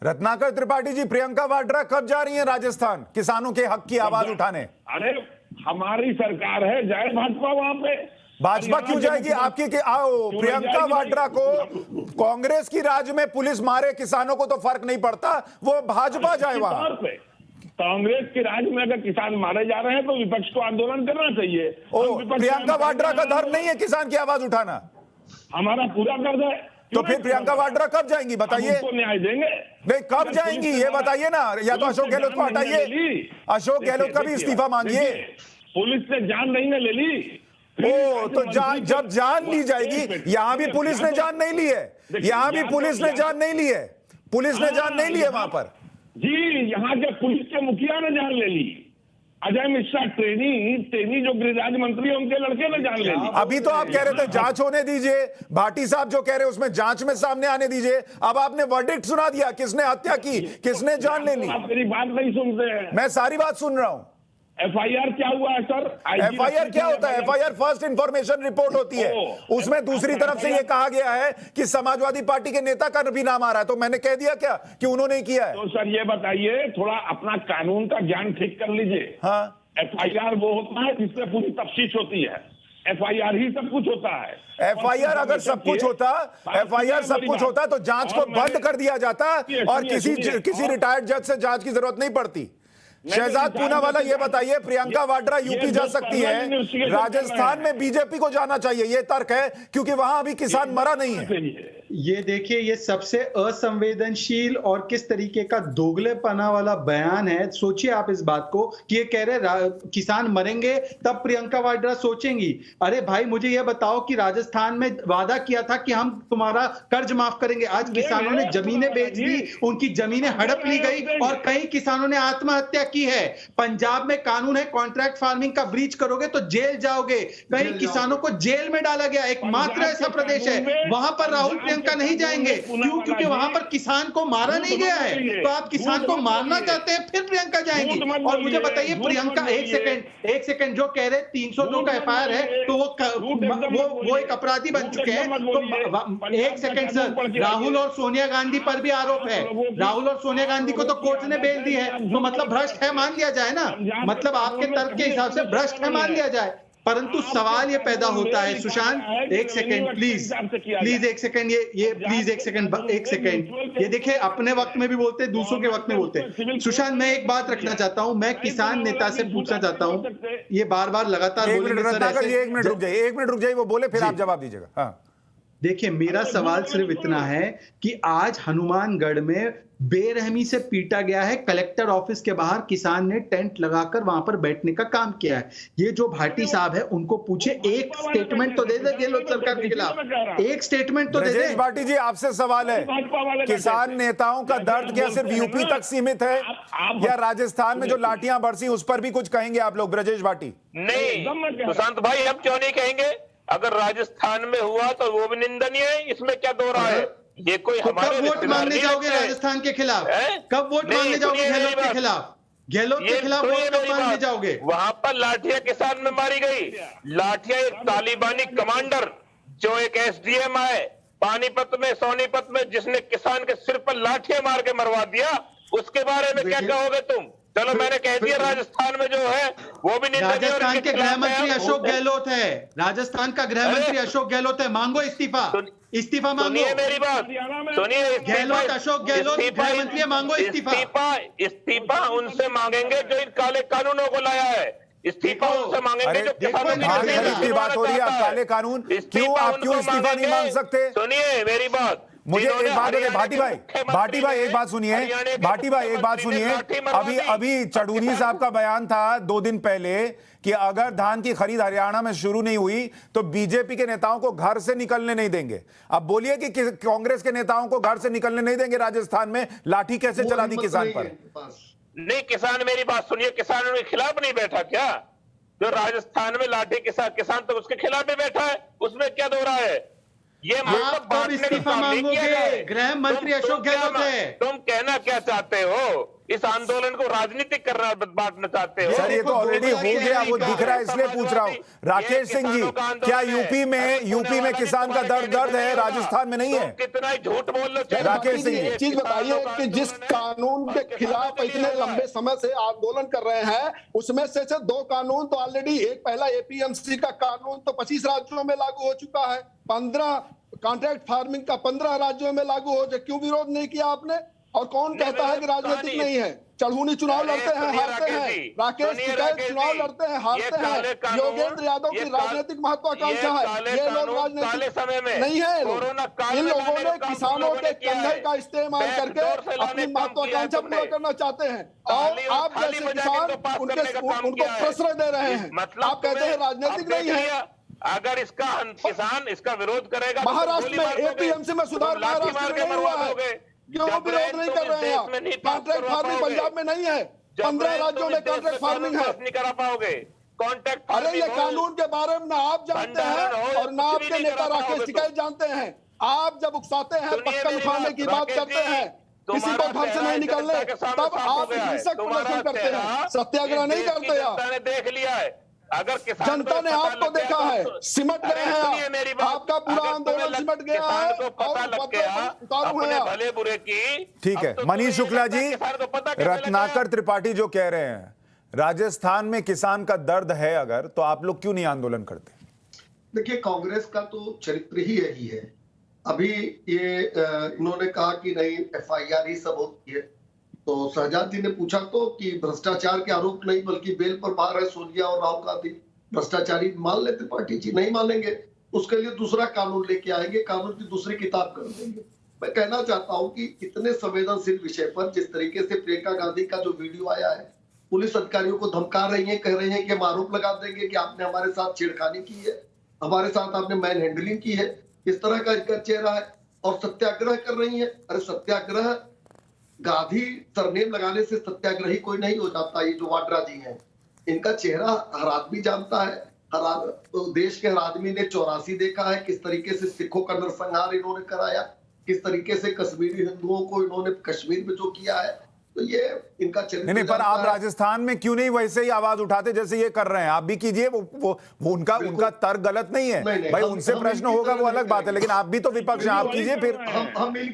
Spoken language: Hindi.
रत्नाकर त्रिपाठी जी, प्रियंका वाड्रा कब जा रही हैं राजस्थान किसानों के हक की आवाज उठाने? अरे हमारी सरकार है, जाए भाजपा वहां पे। भाजपा क्यों जाएगी आपकी प्रियंका वाड्रा को कांग्रेस की राज में पुलिस मारे किसानों को तो फर्क नहीं पड़ता, वो भाजपा जाए वहां। कांग्रेस के राज में अगर किसान मारे जा रहे हैं तो विपक्ष को आंदोलन करना चाहिए। प्रियंका वाड्रा का धर्म नहीं है किसान की आवाज उठाना? हमारा पूरा कर्ज है। तो फिर प्रियंका वाड्रा कब जाएंगी बताइए? तो न्याय देंगे नहीं, कब जाएंगी ये बताइए ना। या तो अशोक गहलोत को हटाइए, अशोक गहलोत का भी इस्तीफा मांगिए। पुलिस ने जान नहीं ना ले ली। तो जब जान ली जाएगी, यहां भी पुलिस ने जान नहीं ली है, यहां भी पुलिस ने जान नहीं ली है, पुलिस ने जान नहीं ली है वहां पर जी। यहाँ के पुलिस के मुखिया ने जान ले ली। अजय मिश्रा ट्रेनी जो गृह राज्य मंत्री है, उनके लड़के ने जान ले ली। अभी तो आप कह रहे थे जांच होने दीजिए, भाटी साहब जो कह रहे हैं उसमें जांच में सामने आने दीजिए। अब आपने वर्डिक्ट सुना दिया, किसने हत्या की, किसने जान ले ली। आप मेरी बात नहीं सुनते हैं। मैं सारी बात सुन रहा हूं। एफआईआर क्या हुआ है सर? एफआईआर क्या होता है? एफआईआर फर्स्ट इंफॉर्मेशन रिपोर्ट होती है। उसमें दूसरी तरफ से यह कहा गया है कि समाजवादी पार्टी के नेता का भी नाम आ रहा है। तो मैंने कह दिया क्या कि उन्होंने किया है? तो सर ये बताइए, थोड़ा अपना कानून का ज्ञान ठीक कर लीजिए। हाँ, एफआईआर वो होता है जिसमें पूरी तफ्तीश होती है। एफआईआर ही सब कुछ होता है। एफआईआर अगर सब कुछ होता, एफआईआर सब कुछ होता तो जांच को बंद कर दिया जाता और किसी रिटायर्ड जज से जांच की जरूरत नहीं पड़ती। शहजाद पूनावाला, ये बताइए, प्रियंका वाड्रा यूपी जा सकती है, राजस्थान में बीजेपी को जाना चाहिए, ये तर्क है क्योंकि वहां अभी किसान मरा नहीं है। ये देखिए, ये सबसे असंवेदनशील और किस तरीके का दोगलेपना वाला बयान है। सोचिए आप इस बात को कि ये कह रहे किसान मरेंगे तब प्रियंका वाड्रा सोचेंगी। अरे भाई, मुझे ये बताओ कि राजस्थान में वादा किया था कि हम तुम्हारा कर्ज माफ करेंगे। आज किसानों ने जमीनें बेच दी, उनकी जमीनें हड़प ली गई और कई किसानों ने आत्महत्या की है। पंजाब में कानून है, कॉन्ट्रैक्ट फार्मिंग का ब्रीच करोगे तो जेल जाओगे। कई किसानों को जेल में डाला गया। एकमात्र ऐसा प्रदेश है वहां पर राहुल प्रियंका नहीं जाएंगे। क्यों? क्योंकि वहां पर किसान को मारा नहीं गया है। तो आप किसान को मारना चाहते हैं, फिर प्रियंका जाएंगी। और मुझे बताइए, प्रियंका एक सेकंड जो कह रहे 302 का एफआईआर है तो वो एक अपराधी बन चुके हैं। तो एक सेकंड सर, राहुल और सोनिया गांधी पर भी आरोप है। राहुल और सोनिया गांधी को तो कोर्ट ने बेल दी है, तो मतलब भ्रष्ट है मान लिया जाए ना। मतलब आपके तर्क के हिसाब से भ्रष्ट है मान लिया जाए। परंतु सवाल ये पैदा होता है, सुशांत एक सेकंड प्लीज एक सेकंड, ये प्लीज एक सेकंड, ये देखिए, अपने वक्त में भी बोलते हैं, दूसरों के वक्त में बोलते हैं। सुशांत, मैं एक बात रखना चाहता हूं, मैं किसान नेता से पूछना चाहता हूं, ये बार बार लगातार बोलेंगे सर। एक मिनट रुक जाइए, वो बोले फिर आप जवाब दीजिएगा। हाँ, देखिए, मेरा सवाल सिर्फ इतना है कि आज हनुमानगढ़ में बेरहमी से पीटा गया है। कलेक्टर ऑफिस के बाहर किसान ने टेंट लगाकर वहां पर बैठने का काम किया है। ये जो भाटी साहब है उनको पूछे, एक स्टेटमेंट तो दे दे गहलोत सरकार के खिलाफ, एक स्टेटमेंट तो दे दे। भाटी जी, आपसे सवाल है, किसान नेताओं का दर्द क्या सिर्फ यूपी तक सीमित है या राजस्थान में जो लाठियां बरसी उस पर भी कुछ कहेंगे आप लोग? ब्रजेश भाटी। नहीं सुशांत भाई, हम क्यों नहीं कहेंगे? अगर राजस्थान में हुआ तो वो भी निंदनीय है, इसमें क्या दो रहा है? ये कोई तो कब वोट मांगने जाओगे राजस्थान के खिलाफ? कब वोट मांगने जाओगे गहलोत के खिलाफ? गहलोत के खिलाफ वोट कब मांगने जाओगे? वहां पर लाठियां किसान में मारी गई। लाठियां एक तालिबानी कमांडर जो एक एसडीएम है पानीपत में, सोनीपत में, जिसने किसान के सिर पर लाठियां मार के मरवा दिया, उसके बारे में क्या कहोगे तुम? चलो, मैंने कह दिया, राजस्थान में जो है वो भी राजस्थान के गृह मंत्री अशोक गहलोत है। राजस्थान का गृह मंत्री अशोक गहलोत है। मांगो इस्तीफा, इस्तीफा मांगो। सुनिए मेरी बात, सुनिए। गहलोत, अशोक गहलोत गृह मंत्री, मांगो इस्तीफा। इस्तीफा उनसे मांगेंगे जो इन काले कानूनों को लाया है। इस्तीफा उनसे मांगेंगे जो किसानों की बात हो रही है। काले कानून क्यों? आप क्यों इस्तीफा नहीं मांग सकते? सुनिए मेरी बात, मुझे एक बात है, भाटी भाई एक बात सुनिए, भाटी भाई एक बात सुनिए। अभी चढ़ूनी साहब का बयान था 2 दिन पहले कि अगर धान की खरीद हरियाणा में शुरू नहीं हुई तो बीजेपी के नेताओं को घर से निकलने नहीं देंगे। अब बोलिए कि कांग्रेस के नेताओं को घर से निकलने नहीं देंगे राजस्थान में, लाठी कैसे चला दी किसान पर? नहीं, किसान मेरी बात सुनिए, किसान उनके खिलाफ नहीं बैठा क्या? जो राजस्थान में लाठी किसान तो उसके खिलाफ ही बैठा है, उसमें क्या दो रहा है? ये आप कब इस्तीफा मांगोगे? गृह मंत्री अशोक गहलोत है। तुम कह कहना क्या चाहते हो? इस आंदोलन को राजनीतिक करना बांटना चाहते हो? सर ये तो ऑलरेडी हो गया, वो दिख रहा है, इसलिए पूछ रहा हूँ। राकेश सिंह जी, क्या यूपी में किसान का दर्द है, राजस्थान में नहीं है? कितना ही झूठ बोल लो चाहे राकेश सिंह जी, एक चीज बताइए कि जिस कानून के खिलाफ इतने लंबे समय से आंदोलन कर रहे हैं, उसमें से 2 कानून तो ऑलरेडी, एक पहला एपीएमसी का कानून तो 25 राज्यों में लागू हो चुका है, 15 कॉन्ट्रैक्ट फार्मिंग का 15 राज्यों में लागू हो जाए, क्यों विरोध नहीं किया आपने? और कौन कहता है कि राजनीतिक नहीं है? चढ़ूनी चुनाव लड़ते हैं, हारते हैं। राकेश टिकैत चुनाव लड़ते हैं, हारते हैं। योगेंद्र यादव की राजनीतिक महत्वाकांक्षा है, ये लोग राजनीतिक नहीं है। इन लोगों ने किसानों के कंधे का इस्तेमाल करके अपनी महत्वाकांक्षा पूरा करना चाहते हैं, और आप जैसे किसान उनको प्रश्रय दे रहे हैं। आप कहते हैं राजनीतिक नहीं है। अगर इसका किसान इसका विरोध करेगा, महाराष्ट्र में एपीएमसी में सुधार महाराष्ट्र में नहीं हुआ है, क्यों विरोध नहीं कर रहे हैं आप? कॉन्ट्रैक्ट फार्मिंग पंजाब में नहीं है, 15 राज्यों में कॉन्ट्रैक्ट फार्मिंग है। नहीं करा पाओगे कॉन्ट्रैक्ट। अरे ये कानून के बारे में ना आप जानते हैं और ना आपके नेता राकेश टिकैत जानते हैं। आप जब उकसाते हैं, पक्का उठाने की बात करते हैं, किसी को घर से नहीं निकलने, तब आप हिंसक प्रदर्शन करते हैं, सत्याग्रह नहीं करते आप। देख लिया है, अगर जनता ने आपको देखा है, सिमट गए हैं, आपका पूरा आंदोलन सिमट गया है और उतारू हैं आप। भले बुरे की। ठीक है, मनीष शुक्ला जी, रत्नाकर त्रिपाठी जो कह रहे हैं, राजस्थान में किसान का दर्द है अगर, तो आप लोग क्यों नहीं आंदोलन करते? देखिए, कांग्रेस का तो चरित्र ही यही है। अभी ये इन्होंने कहा कि नहीं एफआईआर ही सब होती है, तो शहजाद जी ने पूछा तो कि भ्रष्टाचार के आरोप नहीं बल्कि बेल पर बाहर है सोनिया और राहुल गांधी, भ्रष्टाचारी मान लेते पार्टी जी? नहीं मानेंगे, उसके लिए दूसरा कानून लेके आएंगे, कानून की दूसरी किताब कर देंगे। मैं कहना चाहता हूं कि इतने संवेदनशील विषय पर जिस तरीके से प्रियंका गांधी का जो वीडियो आया है, पुलिस अधिकारियों को धमका रही है, कह रही है कि हम आरोप लगा देंगे कि आपने हमारे साथ छेड़खानी की है, हमारे साथ आपने मैन हैंडलिंग की है, इस तरह का इनका चेहरा है। और सत्याग्रह कर रही है। अरे सत्याग्रह, गांधी सरनेम लगाने से सत्याग्रही कोई नहीं हो जाता। ये जो वाड्रा जी हैं, इनका चेहरा हर आदमी जानता है। देश के हर आदमी ने 84 देखा है, किस तरीके से सिखों का नरसंहार इन्होंने कराया, किस तरीके से कश्मीरी हिंदुओं को इन्होंने कश्मीर में जो किया है। तो ये इनका चरित्र नहीं, पर आप राजस्थान में क्यों नहीं वैसे ही आवाज उठाते जैसे ये कर रहे हैं? आप भी कीजिए, वो उनका तर्क गलत नहीं है। भाई उनसे प्रश्न होगा वो अलग बात है, लेकिन आप भी तो विपक्ष हैं, आप कीजिए फिर। हम मिल